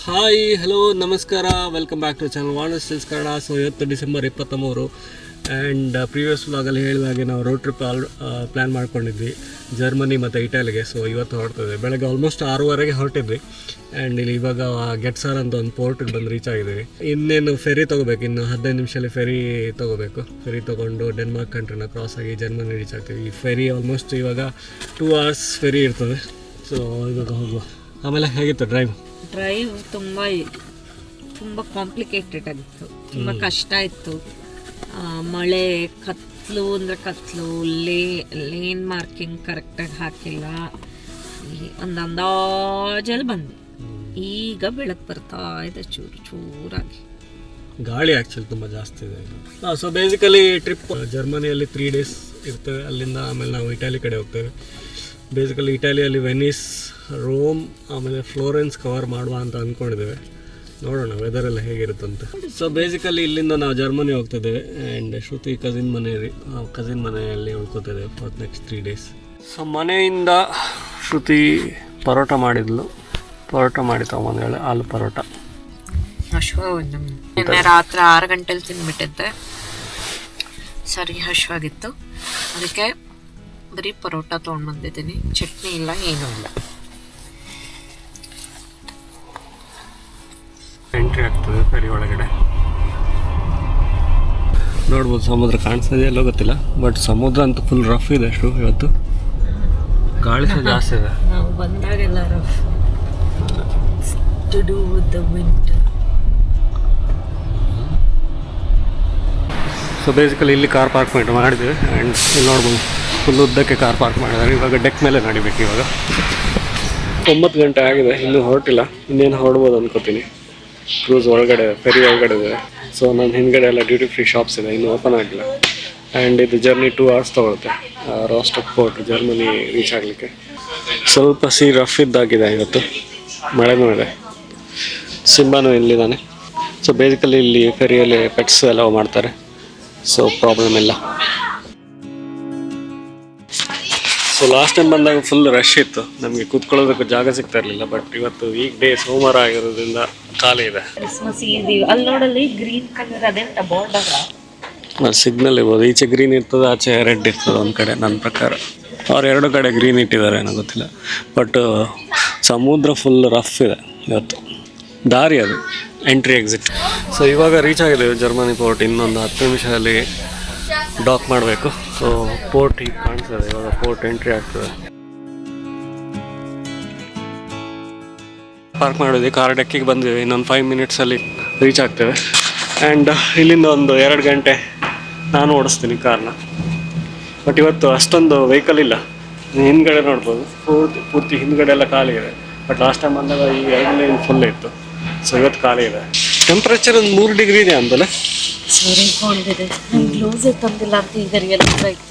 Hi hello ನಮಸ್ಕಾರ, welcome back to channel Wander Stills Kannada. So ಇವತ್ತು December 23 and previous ವ್ಲಾಗಲ್ಲಿ ಹೇಳಿದ ಹಾಗೆ ನಾವು ರೋಡ್ ಟ್ರಿಪ್ ಪ್ಲ್ಯಾನ್ ಮಾಡ್ಕೊಂಡಿದ್ವಿ ಜರ್ಮನಿ ಮತ್ತು ಇಟಾಲಿಗೆ. ಸೊ ಇವತ್ತು ಹೊರಡ್ತದೆ. ಬೆಳಗ್ಗೆ ಆಲ್ಮೋಸ್ಟ್ 6:30ಗೆ ಹೊರಟಿದ್ವಿ ಆ್ಯಂಡ್ ಇಲ್ಲಿ ಇವಾಗ ಗೆಟ್ಸಾರ್ ಅಂತ ಒಂದು ಪೋರ್ಟಿಗೆ ಬಂದು ರೀಚ್ ಆಗಿದ್ದೀವಿ. ಇನ್ನೇನು ಫೆರಿ ತೊಗೋಬೇಕು, ಇನ್ನು 15 ನಿಮಿಷದಲ್ಲಿ ಫೆರಿ ತೊಗೋಬೇಕು. ಫೆರಿ ತೊಗೊಂಡು ಡೆನ್ಮಾರ್ಕ್ ಕಂಟ್ರಿನ ಕ್ರಾಸ್ ಆಗಿ ಜರ್ಮನಿ ರೀಚ್ ಆಗ್ತೀವಿ. ಈ ಫೆರಿ ಆಲ್ಮೋಸ್ಟ್ ಇವಾಗ 2 hours ಫೆರಿ ಇರ್ತದೆ. ಸೊ ಇವಾಗ ಹೋಗುವ. ಆಮೇಲೆ ಹೇಗಿತ್ತು ಡ್ರೈವ್ ತುಂಬ ಕಾಂಪ್ಲಿಕೇಟೆಡ್ ಆಗಿತ್ತು, ತುಂಬ ಕಷ್ಟ ಇತ್ತು. ಮಳೆ, ಕತ್ಲು ಅಂದರೆ ಕತ್ಲು, ಲೇನ್ ಮಾರ್ಕಿಂಗ್ ಕರೆಕ್ಟಾಗಿ ಹಾಕಿಲ್ಲ. ಒಂದು ಅಂದಾಜಲ್ಲಿ ಬಂದು ಈಗ ಬೆಳಕು ಬರ್ತಾ ಇದೆ ಚೂರು ಚೂರಾಗಿ. ಗಾಳಿ ಆ್ಯಕ್ಚುಲಿ ತುಂಬ ಜಾಸ್ತಿ ಇದೆ. ಸೊ ಬೇಸಿಕಲಿ ಟ್ರಿಪ್ ಜರ್ಮನಿಯಲ್ಲಿ 3 days ಇರ್ತೇವೆ. ಅಲ್ಲಿಂದ ಆಮೇಲೆ ನಾವು ಇಟಾಲಿ ಕಡೆ ಹೋಗ್ತೇವೆ. ಬೇಸಿಕಲಿ ಇಟಾಲಿಯಲ್ಲಿ ವೆನಿಸ್, ರೋಮ್ ಆಮೇಲೆ ಫ್ಲೋರೆನ್ಸ್ ಕವರ್ ಮಾಡುವ ಅಂತ ಅಂದ್ಕೊಂಡಿದ್ದೇವೆ. ನೋಡೋಣ ವೆದರ್ ಎಲ್ಲ ಹೇಗಿರುತ್ತಂತೆ. ಸೊ ಬೇಸಿಕಲಿ ಇಲ್ಲಿಂದ ನಾವು ಜರ್ಮನಿ ಹೋಗ್ತಿದ್ದೇವೆ ಆ್ಯಂಡ್ ಶ್ರುತಿ ಕಸಿನ್ ಮನೆಯಲ್ಲಿ ಉಳ್ಕೋತಿದ್ದೇವೆ ಫಾರ್ ನೆಕ್ಸ್ಟ್ 3 days. ಸೊ ಮನೆಯಿಂದ ಶ್ರುತಿ ಪರೋಟ ಮಾಡಿದ್ಲು. ಪರೋಟ ಮಾಡಿ ತಗೊಂಬಂದೇಳೆ, ಆಲೂ ಪರೋಟ. ನಿನ್ನೆ ರಾತ್ರಿ 6 ಗಂಟೆಲಿ ತಿಂದ್ಬಿಟ್ಟಿದ್ದೆ, ಸರಿ ಹಶ್ವಾಗಿತ್ತು. ಅದಕ್ಕೆ ಬರೀ ಪರೋಟ ತೊಗೊಂಡು ಬಂದಿದ್ದೀನಿ. ಚಟ್ನಿ ಇಲ್ಲ, ಏನೂ ಇಲ್ಲ. ಎಂಟ್ರಿ ಆಗ್ತದೆ ಫೆರಿ ಒಳಗಡೆ. ನೋಡ್ಬೋದು ಸಮುದ್ರ ಕಾಣಿಸ್ತದೆ ಎಲ್ಲೋ ಗೊತ್ತಿಲ್ಲ, ಬಟ್ ಸಮುದ್ರ ಅಂತೂ ಫುಲ್ ರಫ್ ಇದೆ. ಅಷ್ಟು ಇವತ್ತು ಗಾಳಿ ಸಹ ಜಾಸ್ತಿ ಇದೆ. ನಾವು ಬಂದಾಗೆಲ್ಲ rough to do with the wind. So basically ಇಲ್ಲಿ ಕಾರ್ ಪಾರ್ಕ್ ಮಾಡಿದ್ವಿ ಆ್ಯಂಡ್ ಇಲ್ಲಿ ನೋಡ್ಬೋದು ಫುಲ್ ಉದ್ದಕ್ಕೆ ಕಾರ್ ಪಾರ್ಕ್ ಮಾಡಿದ್ದಾರೆ. ಇವಾಗ ಡೆಕ್ ಮೇಲೆ ನಡಿಬೇಕು. ಇವಾಗ 9 ಗಂಟೆ ಆಗಿದೆ, ಇನ್ನೂ ಹೊರಟಿಲ್ಲ. ಇನ್ನೇನು ಹೊರಡ್ಬೋದು ಅನ್ಕೋತೀನಿ. ಕ್ರೂಸ್ ಒಳಗಡೆ, ಫೆರಿ ಒಳಗಡೆ ಇದೆ. ಸೊ ನನ್ನ ಹಿಂದ್ಗಡೆ ಎಲ್ಲ ಡ್ಯೂಟಿ ಫ್ರೀ ಶಾಪ್ಸ್ ಇದೆ, ಇನ್ನೂ ಓಪನ್ ಆಗಿಲ್ಲ. ಆ್ಯಂಡ್ ಇದು ಜರ್ನಿ 2 hours ತೊಗೊಳುತ್ತೆ ರೋಸ್ಟಕ್ ಪೋರ್ಟ್ ಜರ್ಮನಿ ರೀಚ್ ಆಗಲಿಕ್ಕೆ. ಸ್ವಲ್ಪ ರಫ್ ಇದ್ದಾಗಿದೆ ಇವತ್ತು, ಮಳೆನೂ ಇದೆ. ಸಿಂಬಾನು ಇಲ್ಲಿದ್ದಾನೆ. ಸೊ ಬೇಸಿಕಲಿ ಇಲ್ಲಿ ಫೆರಿಯಲ್ಲಿ ಪೆಟ್ಸ್ ಎಲ್ಲ ಮಾಡ್ತಾರೆ, ಸೊ ಪ್ರಾಬ್ಲಮ್ ಇಲ್ಲ. ಸೊ ಲಾಸ್ಟ್ ಟೈಮ್ ಬಂದಾಗ ಫುಲ್ ರಶ್ ಇತ್ತು, ನಮಗೆ ಕೂತ್ಕೊಳ್ಳೋದಕ್ಕೆ ಜಾಗ ಸಿಗ್ತಾ ಇರಲಿಲ್ಲ. ಬಟ್ ಇವತ್ತು ವೀಕ್ ಡೇ, ಸೋಮವಾರ ಆಗಿರೋದ್ರಿಂದ ಖಾಲಿ ಇದೆ. ಕ್ರಿಸ್ಮಸ್ ಅಲ್ಲಿ ನೋಡಲ್ಲಿ ಗ್ರೀನ್ ಕಲರ್ ಅದೆಂತ ಬಾರ್ಡರ್ ಸಿಗ್ನಲ್ ಇರ್ಬೋದು. ಈಚೆ ಗ್ರೀನ್ ಇರ್ತದೆ, ಆಚೆ ರೆಡ್ ಇರ್ತದೆ ಒಂದು ಕಡೆ. ನನ್ನ ಪ್ರಕಾರ ಅವ್ರು 2 ಕಡೆ ಗ್ರೀನ್ ಇಟ್ಟಿದ್ದಾರೆ ಏನೋ ಗೊತ್ತಿಲ್ಲ. ಬಟ್ ಸಮುದ್ರ ಫುಲ್ ರಫ್ ಇದೆ ಇವತ್ತು. ದಾರಿ ಅದು ಎಂಟ್ರಿ ಎಕ್ಸಿಟ್. ಸೊ ಇವಾಗ ರೀಚ್ ಆಗಿದ್ದೇವೆ ಜರ್ಮನಿ ಪೋರ್ಟ್. ಇನ್ನೊಂದು 10 ನಿಮಿಷದಲ್ಲಿ ಡಾಕ್ ಮಾಡಬೇಕು. ಸೊ ಪೋರ್ಟ್ ಈಗ ಕಾಣಿಸ್ತದೆ, ಇವಾಗ ಪೋರ್ಟ್ ಎಂಟ್ರಿ ಆಗ್ತದೆ. ಪಾರ್ಕ್ ಮಾಡಿದ್ವಿ, ಕಾರ್ ಡೆಕ್ಕಿಗೆ ಬಂದಿವಿ. ಇನ್ನೊಂದು 5 minutesಲ್ಲಿ ರೀಚ್ ಆಗ್ತೇವೆ. ಆ್ಯಂಡ್ ಇಲ್ಲಿಂದ ಒಂದು 2 ಗಂಟೆ ನಾನು ಓಡಿಸ್ತೀನಿ ಕಾರ್ನ. ಬಟ್ ಇವತ್ತು ಅಷ್ಟೊಂದು ವೆಹಿಕಲ್ ಇಲ್ಲ. ಹಿಂದ್ಗಡೆ ನೋಡ್ಬೋದು ಪೂರ್ತಿ ಹಿಂದ್ಗಡೆ ಎಲ್ಲ ಖಾಲಿ ಇದೆ. ಬಟ್ ಲಾಸ್ಟ್ ಟೈಮ್ ಬಂದಾಗ ಈ 2 lane ಫುಲ್ ಇತ್ತು. ಸೊ ಇವತ್ತು ಖಾಲಿ ಇದೆ. ಟೆಂಪ್ರೇಚರ್ ಒಂದು 3 degree ಇದೆ ಅಂತಲ್ಲ. ಸರಿ ಕೊಂಡಿದೆ. ನಂಗೆ ಗ್ಲೌಸ್ ತಂದಿಲ್ಲ ಅಂತ ಈಗ ರಿಯಲೈಸ್ ಆಯ್ತು.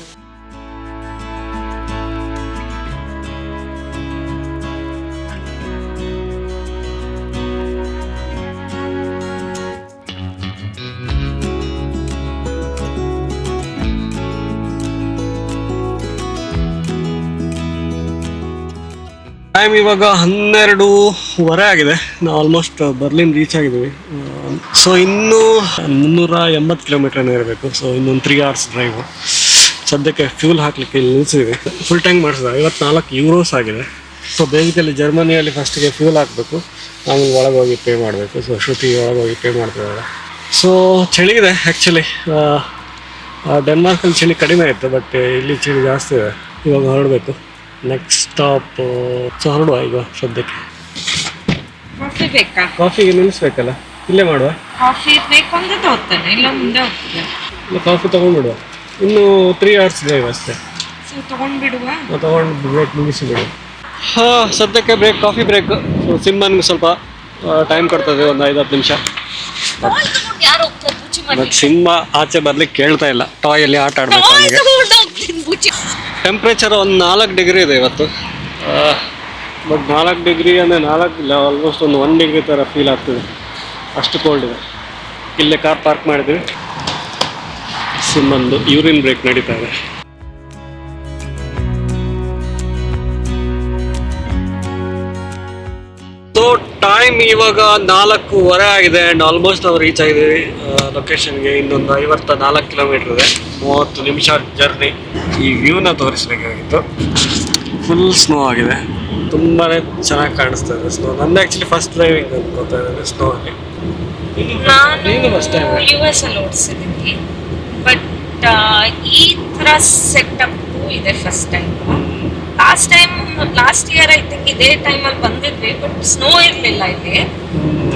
ಟೈಮ್ ಇವಾಗ 12:15 ಆಗಿದೆ. ನಾವು ಆಲ್ಮೋಸ್ಟ್ ಬರ್ಲಿನ್ ರೀಚ್ ಆಗಿದ್ದೀವಿ. ಸೊ ಇನ್ನೂ 380 ಕಿಲೋಮೀಟರ್ನೇ ಇರಬೇಕು. ಸೊ ಇನ್ನೊಂದು 3 hours ಡ್ರೈವು. ಸದ್ಯಕ್ಕೆ ಫ್ಯೂಲ್ ಹಾಕಲಿಕ್ಕೆ ಇಲ್ಲಿ ನಿಲ್ಲಿಸಿದ್ವಿ. ಫುಲ್ ಟ್ಯಾಂಕ್ ಮಾಡಿಸಿದ 54 euros ಆಗಿದೆ. ಸೊ ಬೇಸಿಕಲಿ ಜರ್ಮನಿಯಲ್ಲಿ ಫಸ್ಟಿಗೆ ಫ್ಯೂಲ್ ಹಾಕಬೇಕು, ಆಮೇಲೆ ಒಳಗೆ ಹೋಗಿ ಪೇ ಮಾಡಬೇಕು. ಸೊ ಶ್ರುತಿ ಒಳಗೆ ಹೋಗಿ ಪೇ ಮಾಡ್ತಿದ್ದಾರೆ. ಸೊ ಚಳಿ ಇದೆ ಆ್ಯಕ್ಚುಲಿ. ಡೆನ್ಮಾರ್ಕಲ್ಲಿ ಚಳಿ ಕಡಿಮೆ ಇತ್ತು, ಬಟ್ ಇಲ್ಲಿ ಚಳಿ ಜಾಸ್ತಿ ಇದೆ. ಇವಾಗ ಹೊರಡಬೇಕು, ನೆಕ್ಸ್ಟ್ ಸ್ಟಾಪ್. ಸೊ ಹೊರಡುವ ಈಗ ಸದ್ಯಕ್ಕೆ. ಕಾಫಿ ಬೇಕಾ? ಕಾಫಿಗೆ ನಿಲ್ಲಿಸ್ಬೇಕಲ್ಲ, ಇಲ್ಲೇ ಮಾಡುವ. ಕಾಫಿ ಬೇಕು ಅಂದ್ರೆ ತಗೋತಾನೆ, ಇಲ್ಲ ಮುಂದೆ ಹೋಗ್ತದೆ. ಇಲ್ಲ ಕಾಫಿ ತೊಗೊಂಡ್ಬಿಡುವ. ಇನ್ನೂ 3 hours ಡ್ರೈವ್ ಅಷ್ಟೇ. ಸೊ ತೊಗೊಂಡ್ಬಿಡುವ. ತೊಗೊಂಡು ಬ್ರೇಕ್ ಮುಗಿಸಿಬಿಡುವ. ಹಾಂ, ಸದ್ಯಕ್ಕೆ ಬ್ರೇಕ್, ಕಾಫಿ ಬ್ರೇಕ್. ಸೊ ಸಿಂಬನ್ಗೆ ಸ್ವಲ್ಪ ಟೈಮ್ ಕೊಡ್ತದೆ, ಒಂದು 5-10 ನಿಮಿಷ. ಬಟ್ ಸಿಂಹ ಆಚೆ ಬರ್ಲಿಕ್ಕೆ ಕೇಳ್ತಾ ಇಲ್ಲ. ಟಾಯಲ್ಲಿ ಆಟ ಆಡ್ಬೇಕು ಅವನಿಗೆ. ಟೆಂಪ್ರೇಚರ್ ಒಂದು 4 degree ಇದೆ ಇವತ್ತು. ಬಟ್ 4 degree ಅಂದರೆ 4 ಇಲ್ಲ, ಆಲ್ಮೋಸ್ಟ್ ಒಂದು 1 degree ಥರ ಫೀಲ್ ಆಗ್ತದೆ, ಅಷ್ಟು ಕೋಲ್ಡ್ ಇದೆ. ಇಲ್ಲೇ ಕಾರ್ ಪಾರ್ಕ್ ಮಾಡಿದ್ವಿ. ಸಿಮ್ಮಂದು ಯೂರಿನ್ ಬ್ರೇಕ್ ನಡೀತಾ ಇದೆ. ಸೊ ಟೈಮ್ ಇವಾಗ 4:15 ಆಗಿದೆ ಆ್ಯಂಡ್ ಆಲ್ಮೋಸ್ಟ್ ನಾವು ರೀಚ್ ಆಗಿದ್ದೀವಿ ಲೊಕೇಶನ್ಗೆ. ಇನ್ನೊಂದು 54 ಕಿಲೋಮೀಟರ್ ಇದೆ, 30 ನಿಮಿಷ ಜರ್ನಿ. ಈ ವ್ಯೂನ ತೋರಿಸ್ಬೇಕಾಗಿತ್ತು. ಫುಲ್ ಸ್ನೋ ಆಗಿದೆ, ತುಂಬಾ ಚೆನ್ನಾಗಿ ಕಾಣಿಸ್ತಾ ಇದೆ ಸ್ನೋ. ನಂದು ಆ್ಯಕ್ಚುಲಿ ಫಸ್ಟ್ ಡ್ರೈವಿಂಗ್ ಅನ್ಕೋತಾ ಇದ್ದೇನೆ ಸ್ನೋ ಅಲ್ಲಿ. ನೀನು ಫಸ್ಟ್ ಟೈಮ್ US ಅಲ್ಲಿ ಓಡಿಸಿದ್ದೀನಿ, ಬಟ್ ಈ ಥರ ಸೆಟಪ್ ಇದೆ first time. Last year I think ಇದೇ ಟೈಮಲ್ಲಿ ಬಂದಿದ್ವಿ, ಬಟ್ ಸ್ನೋ ಇರಲಿಲ್ಲ ಇಲ್ಲಿ.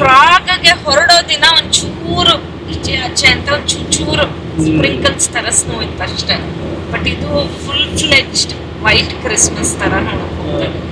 ಪ್ರಾಗ್ಗೆ ಹೊರಡೋ ದಿನ ಒಂಚೂರು ಈಚೆ ಆಚೆ ಅಂತ ಒಂಚೂರು ಸ್ಪ್ರಿಂಕಲ್ಸ್ ಥರ ಸ್ನೋ ಇತ್ತು ಅಷ್ಟೇ. ಬಟ್ ಇದು ಫುಲ್ ಫ್ಲೆಜ್ಡ್ ವೈಟ್ ಕ್ರಿಸ್ಮಸ್ ಥರ ನೋಡಕ್ ಹೋಗ್ತದೆ.